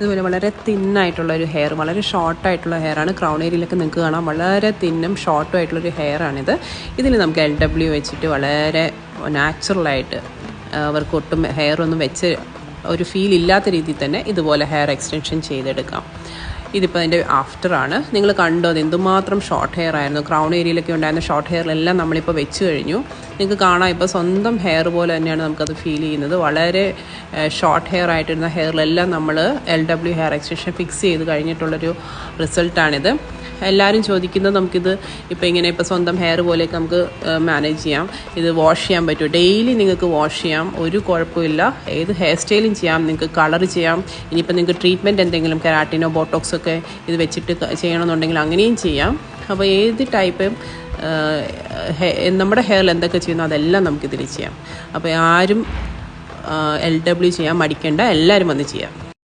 ഇതുപോലെ വളരെ തിന്നായിട്ടുള്ള ഒരു ഹെയർ, വളരെ ഷോർട്ടായിട്ടുള്ള ഹെയറാണ്. ക്രൗൺ ഏരിയയിലൊക്കെ നിങ്ങൾക്ക് കാണാം വളരെ തിന്നും ഷോർട്ടും ആയിട്ടുള്ളൊരു ഹെയറാണിത്. ഇതിൽ നമുക്ക് LW വെച്ചിട്ട് വളരെ നാച്ചുറലായിട്ട് അവർക്ക് ഒട്ടും ഹെയറൊന്നും വെച്ച് ഒരു ഫീൽ ഇല്ലാത്ത രീതിയിൽ തന്നെ ഇതുപോലെ ഹെയർ എക്സ്റ്റൻഷൻ ചെയ്തെടുക്കാം. ഇതിപ്പോൾ അതിൻ്റെ ആഫ്റ്ററാണ്. നിങ്ങൾ കണ്ടോ അത് എന്തുമാത്രം ഷോർട്ട് ഹെയർ ആയിരുന്നു. ക്രൗൺ ഏരിയയിലൊക്കെ ഉണ്ടായിരുന്ന ഷോർട്ട് ഹെയറിലെല്ലാം നമ്മളിപ്പോൾ വെച്ച് കഴിഞ്ഞു. നിങ്ങൾക്ക് കാണാം ഇപ്പോൾ സ്വന്തം ഹെയർ പോലെ തന്നെയാണ് നമുക്കത് ഫീൽ ചെയ്യുന്നത്. വളരെ ഷോർട്ട് ഹെയർ ആയിട്ടിരുന്ന ഹെയറിലെല്ലാം നമ്മൾ LW ഹെയർ എക്സ്റ്റൻഷൻ ഫിക്സ് ചെയ്ത് കഴിഞ്ഞിട്ടുള്ളൊരു റിസൾട്ടാണിത്. എല്ലാവരും ചോദിക്കുന്നത് നമുക്കിത് ഇപ്പോൾ ഇങ്ങനെ ഇപ്പോൾ സ്വന്തം ഹെയർ പോലെയൊക്കെ നമുക്ക് മാനേജ് ചെയ്യാം, ഇത് വാഷ് ചെയ്യാൻ പറ്റുമോ? ഡെയിലി നിങ്ങൾക്ക് വാഷ് ചെയ്യാം, ഒരു കുഴപ്പമില്ല. ഏത് ഹെയർ സ്റ്റൈലും ചെയ്യാം, നിങ്ങൾക്ക് കളർ ചെയ്യാം. ഇനിയിപ്പോൾ നിങ്ങൾക്ക് ട്രീറ്റ്മെൻറ്റ് എന്തെങ്കിലും കെരാട്ടിനോ ബോട്ടോക്സോ ഒക്കെ ഇത് വെച്ചിട്ട് ചെയ്യണമെന്നുണ്ടെങ്കിൽ അങ്ങനെയും ചെയ്യാം. അപ്പോൾ ഏത് ടൈപ്പും നമ്മുടെ ഹെയറിൽ എന്തൊക്കെ ചെയ്യുന്നോ അതെല്ലാം നമുക്കിതിൽ ചെയ്യാം. അപ്പോൾ ആരും LW ചെയ്യാൻ മടിക്കേണ്ട, എല്ലാവരും വന്ന് ചെയ്യാം.